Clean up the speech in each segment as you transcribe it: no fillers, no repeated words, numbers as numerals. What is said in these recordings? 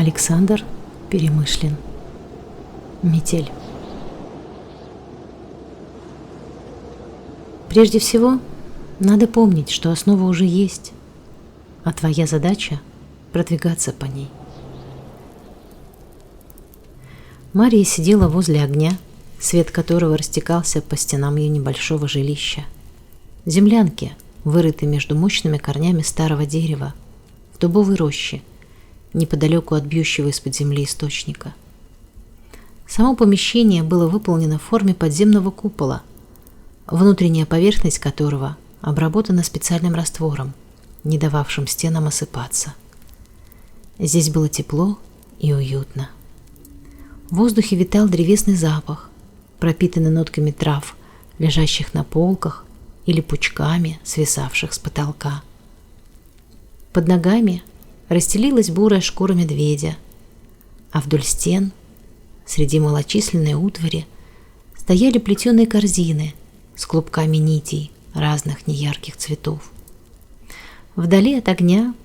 Александр Перемышлин. Метель. Прежде всего, надо помнить, что основа уже есть, а твоя задача – продвигаться по ней. Мария сидела возле огня, свет которого растекался по стенам ее небольшого жилища. Землянки, вырытой между мощными корнями старого дерева, в дубовой роще, неподалеку от бьющего из-под земли источника. Само помещение было выполнено в форме подземного купола, внутренняя поверхность которого обработана специальным раствором, не дававшим стенам осыпаться. Здесь было тепло и уютно. В воздухе витал древесный запах, пропитанный нотками трав, лежащих на полках или пучками, свисавших с потолка. Под ногами расстелилась бурая шкура медведя, а вдоль стен, среди малочисленной утвари, стояли плетеные корзины с клубками нитей разных неярких цветов. Вдали от огня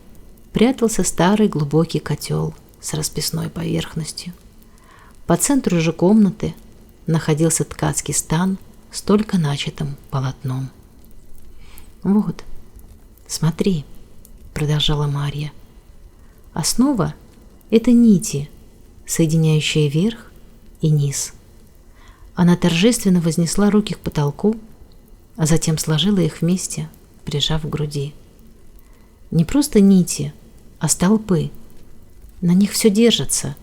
прятался старый глубокий котел с расписной поверхностью. По центру же комнаты находился ткацкий стан с только начатым полотном. «Вот, смотри», — продолжала Марья, — «основа — это нити, соединяющие верх и низ». Она торжественно вознесла руки к потолку, а затем сложила их вместе, прижав к груди. Не просто нити, а столпы. На них все держится.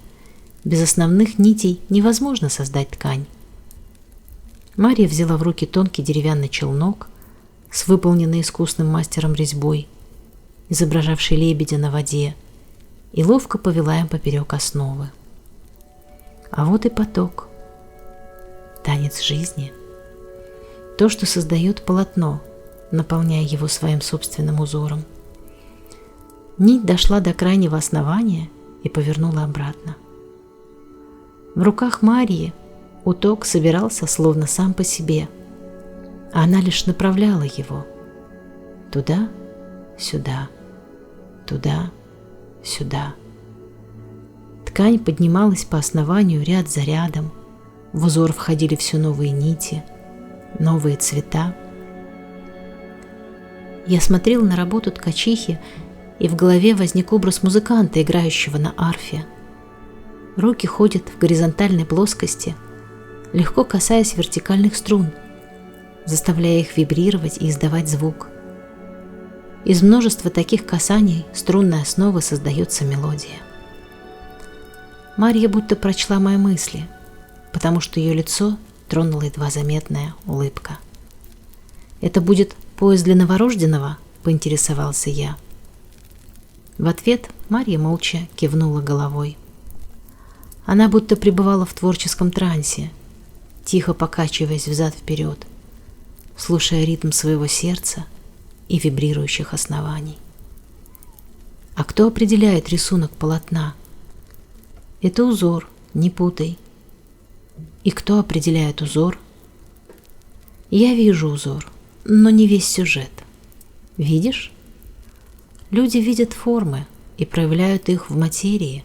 Без основных нитей невозможно создать ткань. Марья взяла в руки тонкий деревянный челнок с выполненной искусным мастером резьбой, изображавший лебедя на воде, и ловко повела им поперек основы. А вот и поток. Танец жизни. То, что создает полотно, наполняя его своим собственным узором. Нить дошла до крайнего основания и повернула обратно. В руках Марьи уток собирался словно сам по себе, а она лишь направляла его туда, сюда, туда, сюда. Ткань поднималась по основанию ряд за рядом, в узор входили все новые нити, новые цвета. Я смотрел на работу ткачихи, и в голове возник образ музыканта, играющего на арфе. Руки ходят в горизонтальной плоскости, легко касаясь вертикальных струн, заставляя их вибрировать и издавать звук. Из множества таких касаний струнной основы создается мелодия. Марья будто прочла мои мысли, потому что ее лицо тронула едва заметная улыбка. «Это будет поезд для новорожденного?» — поинтересовался я. В ответ Марья молча кивнула головой. Она будто пребывала в творческом трансе, тихо покачиваясь взад-вперед, слушая ритм своего сердца и вибрирующих оснований. А кто определяет рисунок полотна? Это узор, не путай. И кто определяет узор? Я вижу узор, но не весь сюжет. Видишь? Люди видят формы и проявляют их в материи.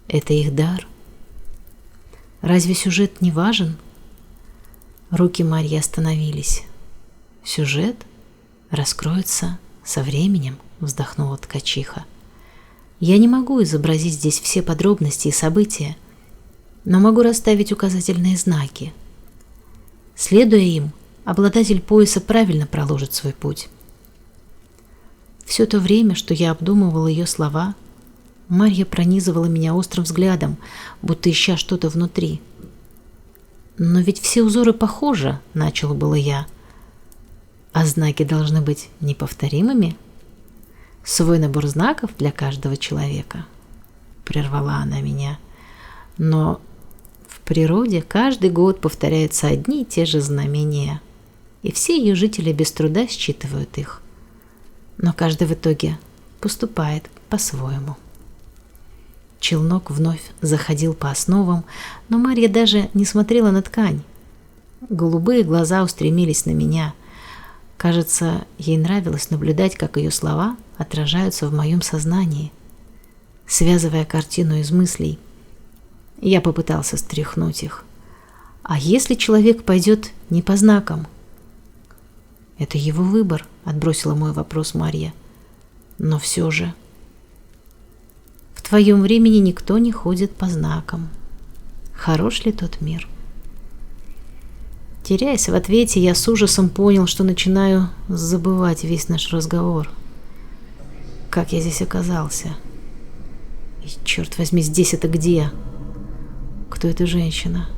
Это их дар. Разве сюжет не важен? Руки Марьи остановились. Сюжет раскроется со временем, вздохнула ткачиха. Я не могу изобразить здесь все подробности и события, но могу расставить указательные знаки. Следуя им, обладатель пояса правильно проложит свой путь. Все то время, что я обдумывал ее слова, Марья пронизывала меня острым взглядом, будто ища что-то внутри. «Но ведь все узоры похожи», — начал было я. «А знаки должны быть неповторимыми? Свой набор знаков для каждого человека», — прервала она меня. «Но в природе каждый год повторяются одни и те же знамения, и все ее жители без труда считывают их. Но каждый в итоге поступает по-своему». Челнок вновь заходил по основам, но Марья даже не смотрела на ткань. Голубые глаза устремились на меня. Кажется, ей нравилось наблюдать, как ее слова отражаются в моем сознании. связывая картину из мыслей. Я попытался стряхнуть их. А если человек пойдет не по знакам? Это его выбор, отбросила мой вопрос Марья. Но все же. В твоем времени никто не ходит по знакам. Хорош ли тот мир? Теряясь в ответе, я с ужасом понял, что начинаю забывать весь наш разговор. Как я здесь оказался? И, черт возьми, здесь это где? Кто эта женщина?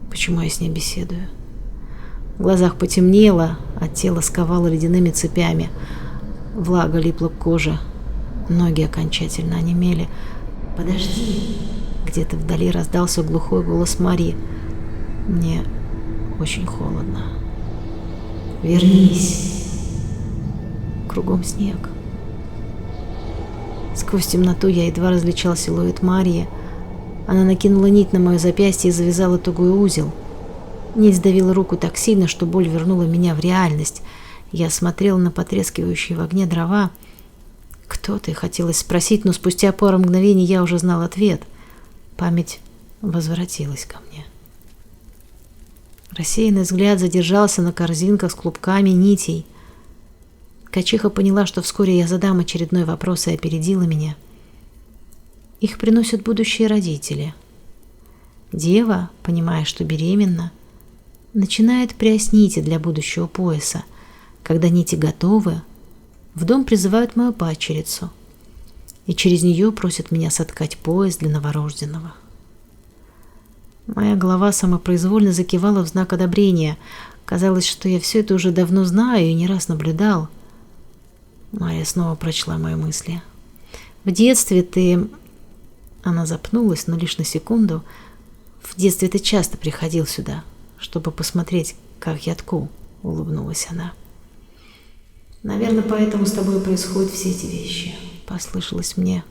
Почему я с ней беседую? В глазах потемнело, а тело сковало ледяными цепями. Влага липла к коже. Ноги окончательно онемели. «Подожди!» Где-то вдали раздался глухой голос Марии. Мне очень холодно. «Вернись!» Кругом снег. Сквозь темноту я едва различал силуэт Марии. Она накинула нить на мое запястье и завязала тугой узел. Нить сдавила руку так сильно, что боль вернула меня в реальность. Я смотрел на потрескивающие в огне дрова. «Кто ты?» — хотелось спросить, но спустя пару мгновений я уже знал ответ. Память возвратилась ко мне. Рассеянный взгляд задержался на корзинках с клубками нитей. Ткачиха поняла, что вскоре я задам очередной вопрос, и опередила меня. Их приносят будущие родители. Дева, понимая, что беременна, начинает прясть нити для будущего пояса. Когда нити готовы, в дом призывают мою падчерицу, и через нее просят меня соткать пояс для новорожденного. Моя голова самопроизвольно закивала в знак одобрения. Казалось, что я все это уже давно знаю и не раз наблюдал. Марья снова прочла мои мысли. «В детстве ты...» Она запнулась, но лишь на секунду. «В детстве ты часто приходил сюда, чтобы посмотреть, как я тку», — улыбнулась она. «Наверное, поэтому с тобой происходят все эти вещи», — послышалось мне.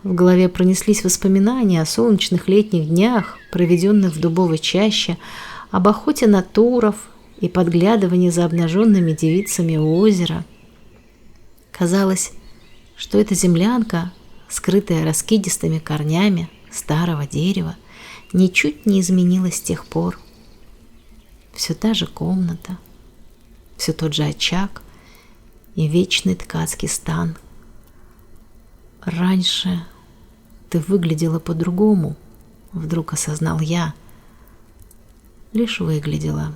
В голове пронеслись воспоминания о солнечных летних днях, проведенных в дубовой чаще, об охоте на туров и подглядывании за обнаженными девицами у озера. Казалось, что эта землянка, скрытая раскидистыми корнями старого дерева, ничуть не изменилась с тех пор. Все та же комната, все тот же очаг и вечный ткацкий стан. «Раньше ты выглядела по-другому», — вдруг осознал я. Лишь выглядела.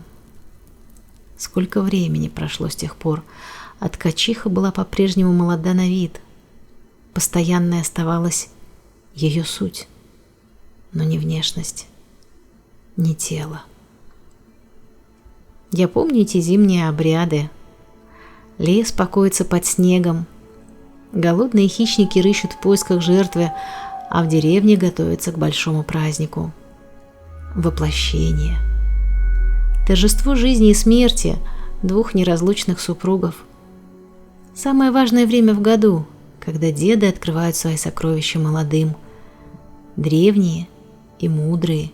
Сколько времени прошло с тех пор, а ткачиха была по-прежнему молода на вид. Постоянной оставалась ее суть, но не внешность, не тело. Я помню эти зимние обряды. Лес покоится под снегом, голодные хищники рыщут в поисках жертвы, а в деревне готовятся к большому празднику. Воплощение. Торжество жизни и смерти двух неразлучных супругов. Самое важное время в году, когда деды открывают свои сокровища молодым. Древние и мудрые.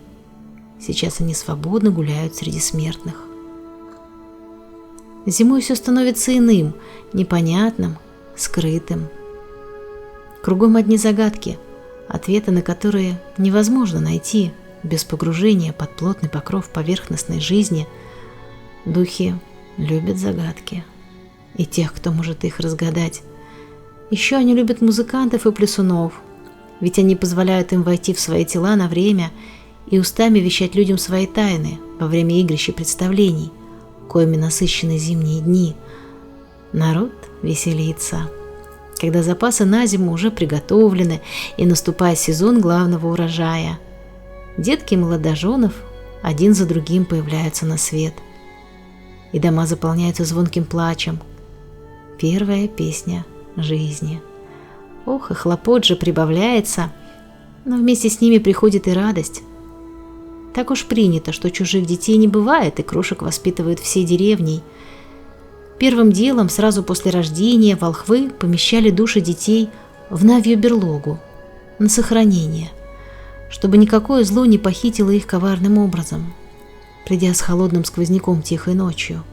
Сейчас они свободно гуляют среди смертных. Зимой все становится иным, непонятным, скрытым. Кругом одни загадки, ответы на которые невозможно найти без погружения под плотный покров поверхностной жизни. Духи любят загадки и тех, кто может их разгадать. Еще они любят музыкантов и плясунов, ведь они позволяют им войти в свои тела на время и устами вещать людям свои тайны во время игрищ и представлений, коими насыщены зимние дни. Народ веселится, когда запасы на зиму уже приготовлены и наступает сезон главного урожая. Детки молодоженов один за другим появляются на свет, и дома заполняются звонким плачем. Первая песня жизни. Ох, и хлопот же прибавляется, но вместе с ними приходит и радость. Так уж принято, что чужих детей не бывает, и крошек воспитывают всей деревней. Первым делом, сразу после рождения, волхвы помещали души детей в навью берлогу на сохранение, чтобы никакое зло не похитило их коварным образом, придя с холодным сквозняком тихой ночью.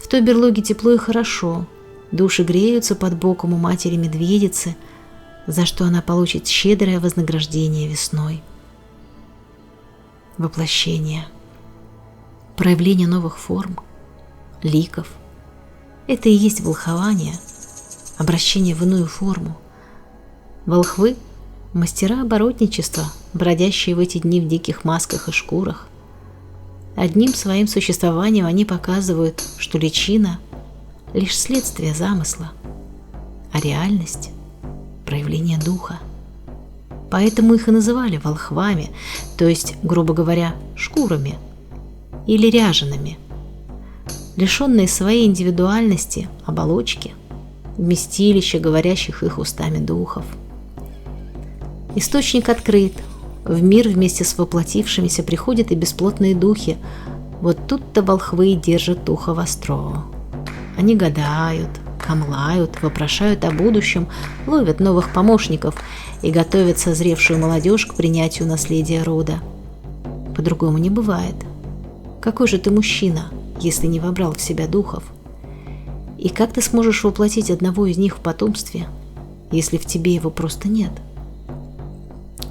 В той берлоге тепло и хорошо, души греются под боком у матери-медведицы, за что она получит щедрое вознаграждение весной. Воплощение, проявление новых форм, ликов – это и есть волхование, обращение в иную форму. Волхвы – мастера оборотничества, бродящие в эти дни в диких масках и шкурах. Одним своим существованием они показывают, что личина – лишь следствие замысла, а реальность – проявление духа. Поэтому их и называли волхвами, то есть, грубо говоря, шкурами или ряжеными, лишенные своей индивидуальности, оболочки, вместилища говорящих их устами духов. Источник открыт, в мир вместе с воплотившимися приходят и бесплотные духи. Вот тут-то волхвы и держат ухо востро. Они гадают, камлают, вопрошают о будущем, ловят новых помощников и готовят созревшую молодежь к принятию наследия рода. По-другому не бывает. Какой же ты мужчина, если не вобрал в себя духов? И как ты сможешь воплотить одного из них в потомстве, если в тебе его просто нет?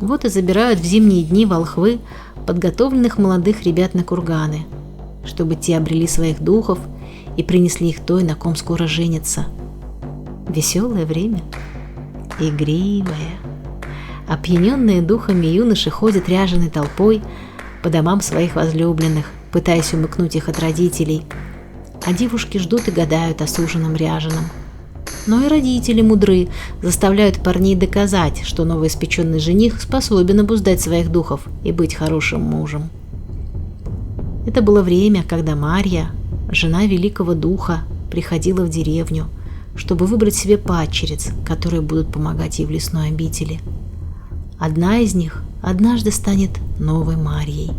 Вот и забирают в зимние дни волхвы подготовленных молодых ребят на курганы, чтобы те обрели своих духов и принесли их той, на ком скоро женятся. Веселое время, игривое. Опьяненные духами юноши ходят ряженой толпой по домам своих возлюбленных, пытаясь умыкнуть их от родителей, а девушки ждут и гадают о суженом ряженом. Но и родители мудры, заставляют парней доказать, что новоиспеченный жених способен обуздать своих духов и быть хорошим мужем. Это было время, когда Марья, жена великого духа, приходила в деревню, чтобы выбрать себе падчериц, которые будут помогать ей в лесной обители. Одна из них однажды станет новой Марьей.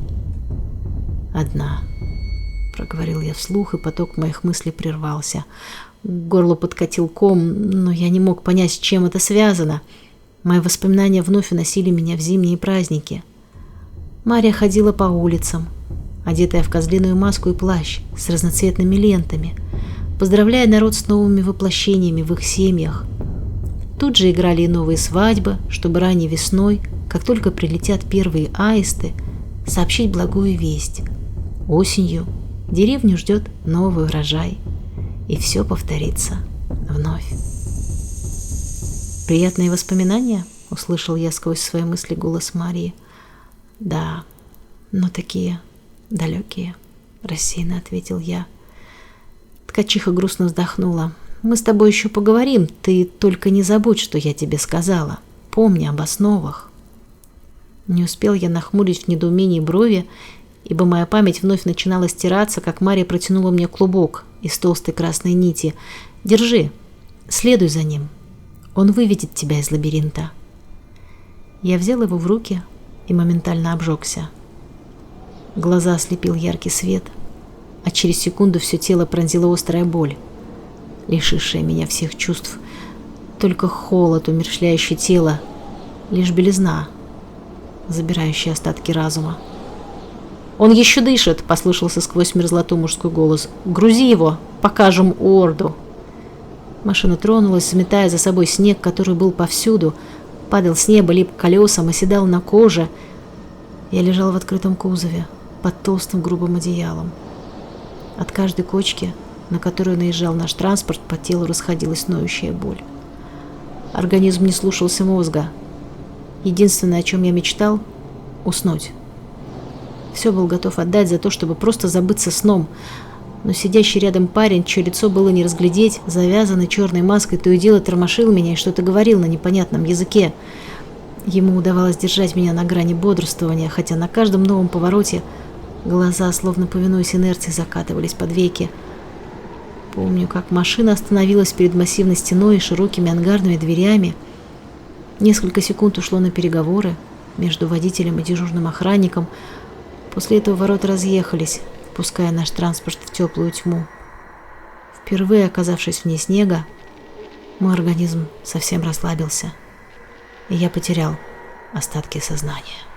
«Одна», — проговорил я вслух, и поток моих мыслей прервался. К горлу подкатил ком, но я не мог понять, с чем это связано. Мои воспоминания вновь уносили меня в зимние праздники. Марья ходила по улицам, одетая в козлиную маску и плащ с разноцветными лентами, поздравляя народ с новыми воплощениями в их семьях. Тут же играли и новые свадьбы, чтобы ранней весной, как только прилетят первые аисты, сообщить благую весть. Осенью деревню ждет новый урожай. И все повторится вновь. «Приятные воспоминания?» — услышал я сквозь свои мысли голос Марии. «Да, но такие далекие», — рассеянно ответил я. Ткачиха грустно вздохнула. «Мы с тобой еще поговорим, ты только не забудь, что я тебе сказала. Помни об основах». Не успел я нахмурить в недоумении брови, ибо моя память вновь начинала стираться, как Мария протянула мне клубок из толстой красной нити. «Держи, следуй за ним. Он выведет тебя из лабиринта». Я взял его в руки и моментально обжегся. Глаза ослепил яркий свет, а через секунду все тело пронзила острая боль, лишившая меня всех чувств. Только холод, умерщвляющий тело, лишь белизна, забирающая остатки разума. «Он еще дышит!» — послышался сквозь мерзлоту мужской голос. «Грузи его! Покажем Орду!» Машина тронулась, заметая за собой снег, который был повсюду. Падал с неба, лип к колесам, оседал на коже. Я лежал в открытом кузове, под толстым грубым одеялом. От каждой кочки, на которую наезжал наш транспорт, по телу расходилась ноющая боль. Организм не слушался мозга. Единственное, о чем я мечтал — уснуть. Все был готов отдать за то, чтобы просто забыться сном, но сидящий рядом парень, чье лицо было не разглядеть, завязанный черной маской, то и дело тормошил меня и что-то говорил на непонятном языке. Ему удавалось держать меня на грани бодрствования, хотя на каждом новом повороте глаза, словно повинуясь инерции, закатывались под веки. Помню, как машина остановилась перед массивной стеной и широкими ангарными дверями. Несколько секунд ушло на переговоры между водителем и дежурным охранником. После этого ворота разъехались, впуская наш транспорт в теплую тьму. Впервые оказавшись вне снега, мой организм совсем расслабился, и я потерял остатки сознания.